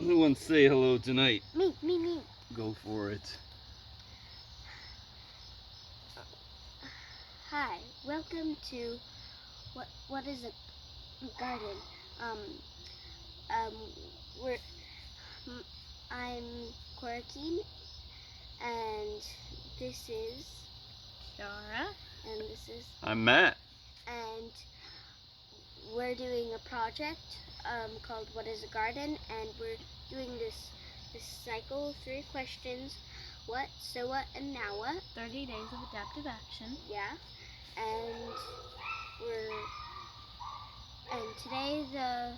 Who wants to say hello tonight? Me. Go for it. Hi, welcome to what is a garden? Um, um, we're I'm Keene, and this is Shara. and this is I'm Matt. and we're doing a project called What is a Garden, and we're doing this cycle, 3 questions: what, so what, and now what. 30 days of adaptive action. Yeah, and today the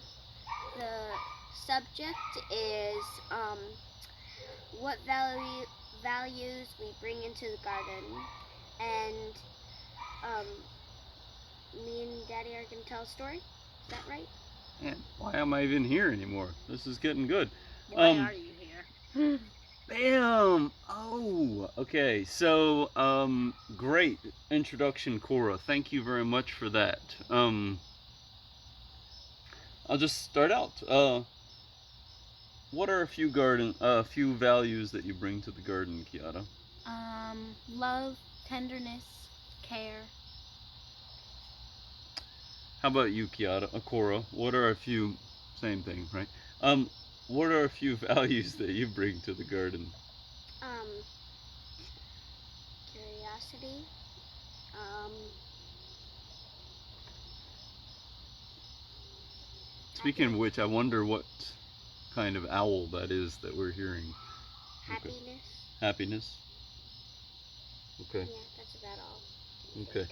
subject is what values we bring into the garden, and um, me and Daddy are gonna tell a story. Is that right? Man, why am I even here anymore? This is getting good. Why are you here? Bam! Oh, okay. So, great introduction, Cora. Thank you very much for that. I'll just start out. What are a few values that you bring to the garden, Kiara? Love, tenderness, care. How about you, Cora? What are a few, same thing, right? What are a few values that you bring to the garden? Curiosity. Speaking of which, I wonder what kind of owl that is that we're hearing. Happiness. Okay. Happiness. Okay. Yeah, that's about all. Okay.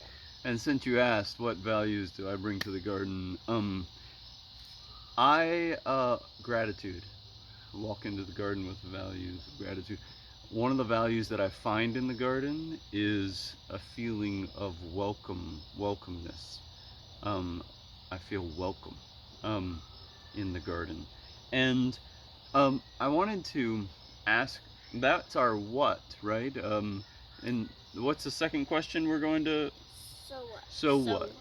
And since you asked what values do I bring to the garden, gratitude. Walk into the garden with the values of gratitude. One of the values that I find in the garden is a feeling of welcomeness. I feel welcome in the garden. And I wanted to ask, that's our what, right? And what's the second question we're going to? So what? So what?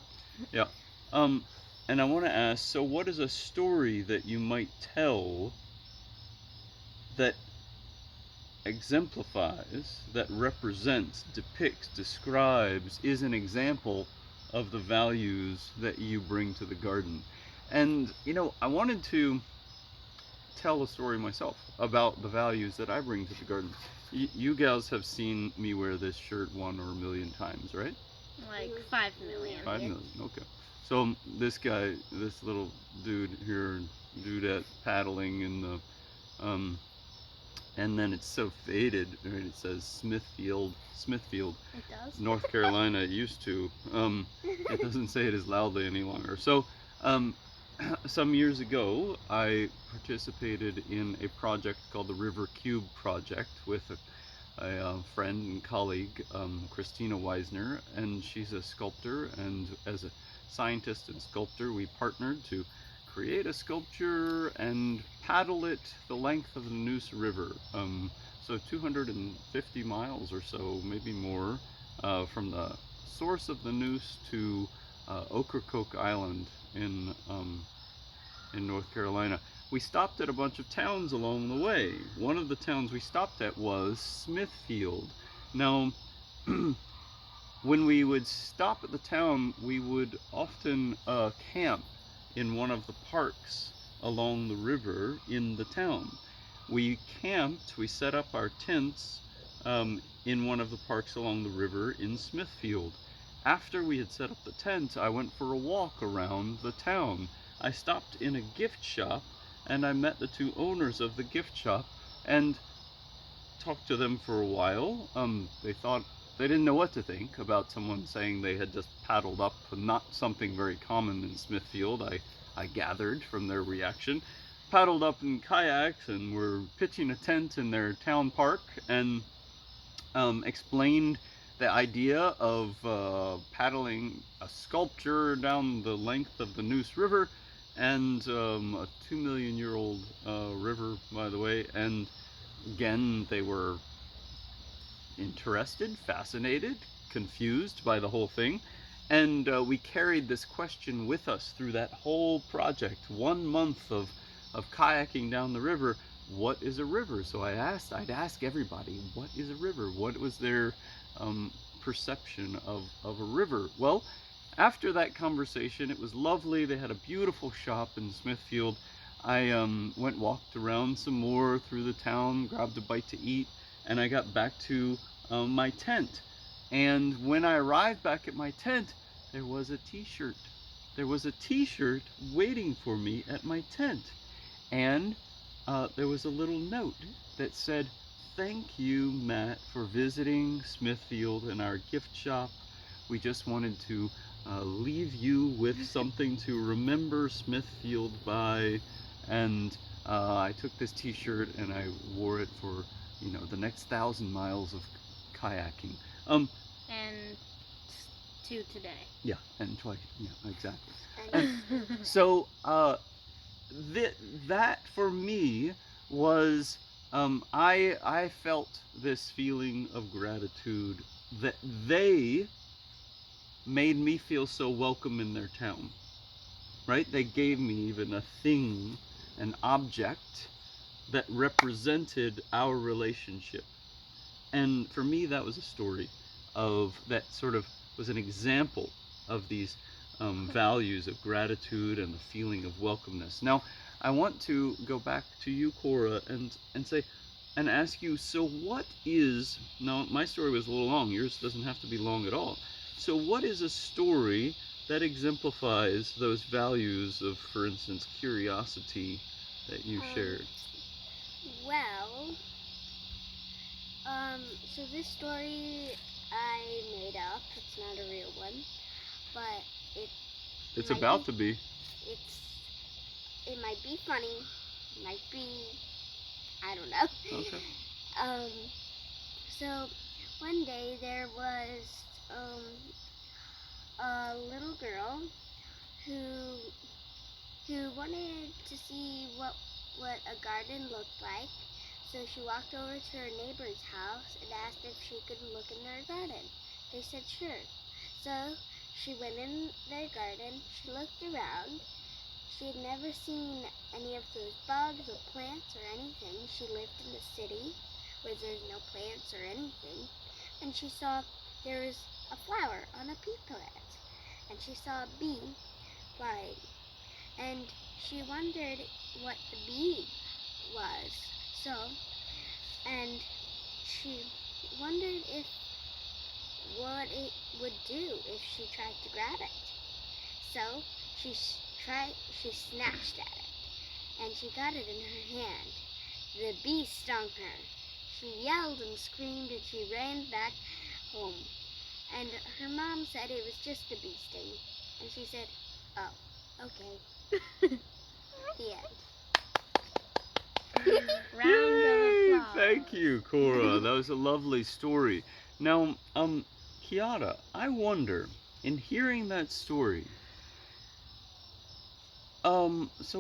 Yeah. And I want to ask, so what is a story that you might tell that exemplifies, that represents, depicts, describes, is an example of the values that you bring to the garden? And, I wanted to tell a story myself about the values that I bring to the garden. You gals have seen me wear this shirt 1 or a million times, right? Like 5 million. 5 million, okay. So this guy, this little dude here, dudette paddling in the, and then it's so faded, right? It says Smithfield. It does? North Carolina, it used to. It doesn't say it as loudly any longer. So, some years ago, I participated in a project called the River Cube Project with a friend and colleague, Christina Weisner, and she's a sculptor, and as a scientist and sculptor, we partnered to create a sculpture and paddle it the length of the Neuse River. So 250 miles or so, maybe more, from the source of the Neuse to Ocracoke Island in North Carolina. We stopped at a bunch of towns along the way. One of the towns we stopped at was Smithfield. Now, when we would stop at the town, we would often camp in one of the parks along the river in the town. We camped, we set up our tents in one of the parks along the river in Smithfield. After we had set up the tent, I went for a walk around the town. I stopped in a gift shop and I met the 2 owners of the gift shop and talked to them for a while. They didn't know what to think about someone saying they had just paddled up, not something very common in Smithfield, I gathered from their reaction. Paddled up in kayaks and were pitching a tent in their town park, and explained the idea of paddling a sculpture down the length of the Neuse River, and a 2 million-year-old river, by the way. And again, they were interested, fascinated, confused by the whole thing. And we carried this question with us through that whole project. 1 month of kayaking down the river, what is a river? So I'd ask everybody, what is a river? What was their perception of a river? Well, after that conversation, it was lovely. They had a beautiful shop in Smithfield. I walked around some more through the town, grabbed a bite to eat, and I got back to my tent. And when I arrived back at my tent, there was a t-shirt. There was a t-shirt waiting for me at my tent. And there was a little note that said, "Thank you, Matt, for visiting Smithfield and our gift shop. We just wanted to leave you with something to remember Smithfield by." And I took this t-shirt and I wore it for, the next 1,000 miles of kayaking. And to today. Yeah, and twice. Yeah, exactly. And So that for me was I felt this feeling of gratitude that they made me feel so welcome in their town, right? They gave me even a thing, an object that represented our relationship. And for me, that was a story of that sort of was an example of these values of gratitude and the feeling of welcomeness. Now, I want to go back to you, Cora, and say, and ask you, so what is, now my story was a little long, yours doesn't have to be long at all. So what is a story that exemplifies those values of, for instance, curiosity that you shared? well, so this story I made up. It's not a real one, but It's might about be- to be. it might be funny, might be, I don't know. Okay. So one day there was a little girl who wanted to see what a garden looked like. So she walked over to her neighbor's house and asked if she could look in their garden. They said sure. So she went in their garden, she looked around. She had never seen any of those bugs or plants or anything. She lived in the city where there's no plants or anything. And she saw there was a flower on a pea plant. And she saw a bee flying. And she wondered what the bee was. So, and she wondered what it would do if she tried to grab it. So she snatched at it, and she got it in her hand. The bee stung her. She yelled and screamed, and she ran back home. And her mom said it was just a bee sting, and she said, "Oh, okay." The end. Round Yay! of applause. Thank you, Cora. That was a lovely story. Now, Kiara, I wonder, in hearing that story, so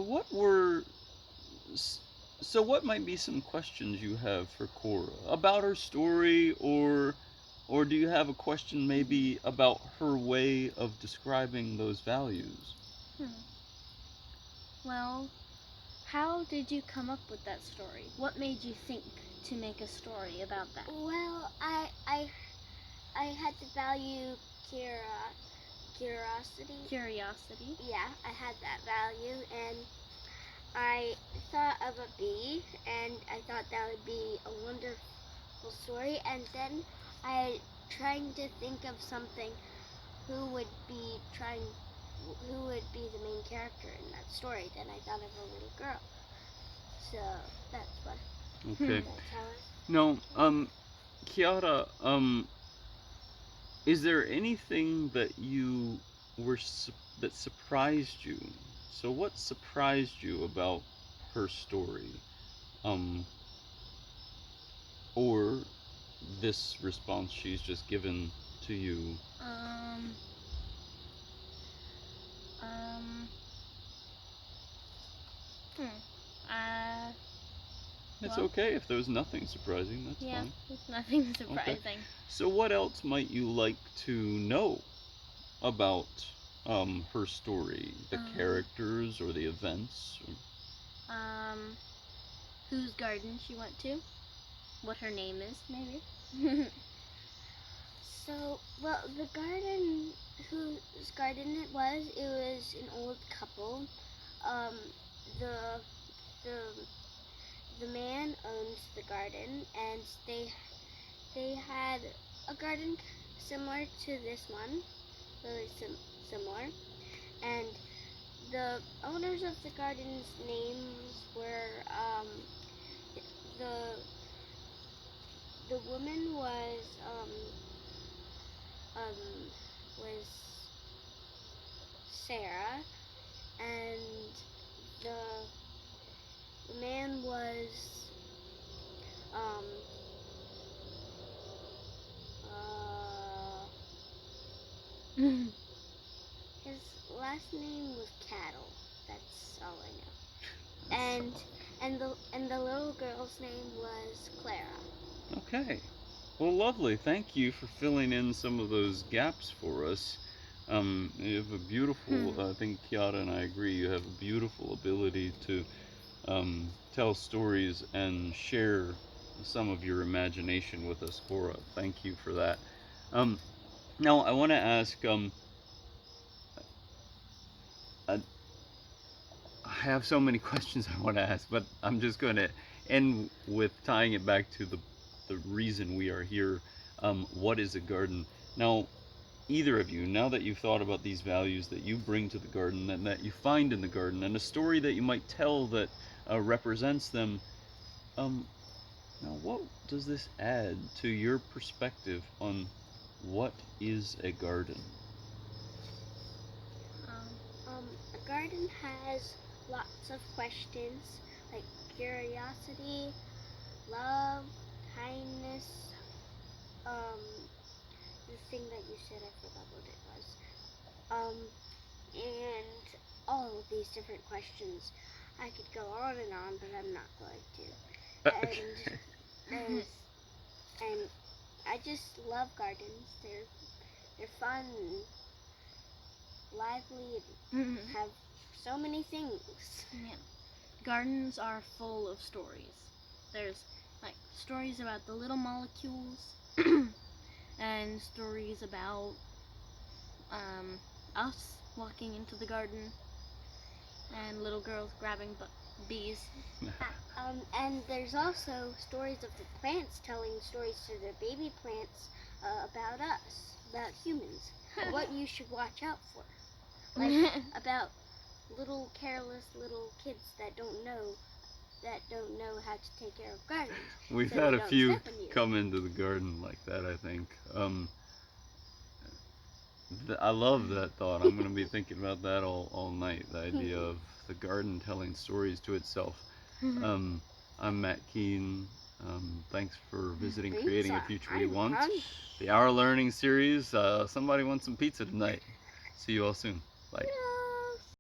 what might be some questions you have for Cora about her story, or do you have a question maybe about her way of describing those values? Well, how did you come up with that story? What made you think to make a story about that? Well, I had to value curiosity. Curiosity. Yeah, I had that value, and I thought of a bee, and I thought that would be a wonderful story. And then I trying to think of something who would be the main character in that story. Then I thought of a little girl. So that's what. Okay. That's how I. Now, Kiara, is there anything that that surprised you? So what surprised you about her story? Or this response she's just given to you? It's Well, okay if there's nothing surprising, that's yeah, fine. there's nothing surprising. So what else might you like to know about her story? The characters or the events? whose garden she went to, what her name is, maybe. So, well, the garden, whose garden it was an old couple. Um, the the the man owns the garden, and they had a garden similar to this one, really similar, and the owners of the garden's names were the the woman um was Sarah, and the man was um uh his last name was Cattle. That's all I know. And the little girl's name was Clara. Okay. Well, lovely. Thank you for filling in some of those gaps for us. You have a beautiful, I think Kiara and I agree, you have a beautiful ability to tell stories and share some of your imagination with us, Cora. Thank you for that. Now, I want to ask, I have so many questions I want to ask, but I'm just going to end with tying it back to the reason we are here. What is a garden? Now, either of you, now that you've thought about these values that you bring to the garden and that you find in the garden, and a story that you might tell that represents them, now what does this add to your perspective on what is a garden? A garden has lots of questions like curiosity, love, kindness. The thing that you said, I forgot what it was. And all of these different questions. I could go on and on, but I'm not going to. And I just love gardens. They're fun and lively and have so many things. Yeah. Gardens are full of stories. There's like stories about the little molecules and stories about us walking into the garden and little girls grabbing bees. And there's also stories of the plants telling stories to their baby plants about us, about humans, what you should watch out for. Like about little careless little kids that don't know how to take care of gardens. We've so had they a don't few step on you. come into the garden like that, I think. I love that thought. I'm going to be thinking about that all night, the idea of the garden telling stories to itself. I'm Matt Keene. Thanks for visiting Creating a Future We Want, the Our Learning series. Somebody wants some pizza tonight. See you all soon. Bye.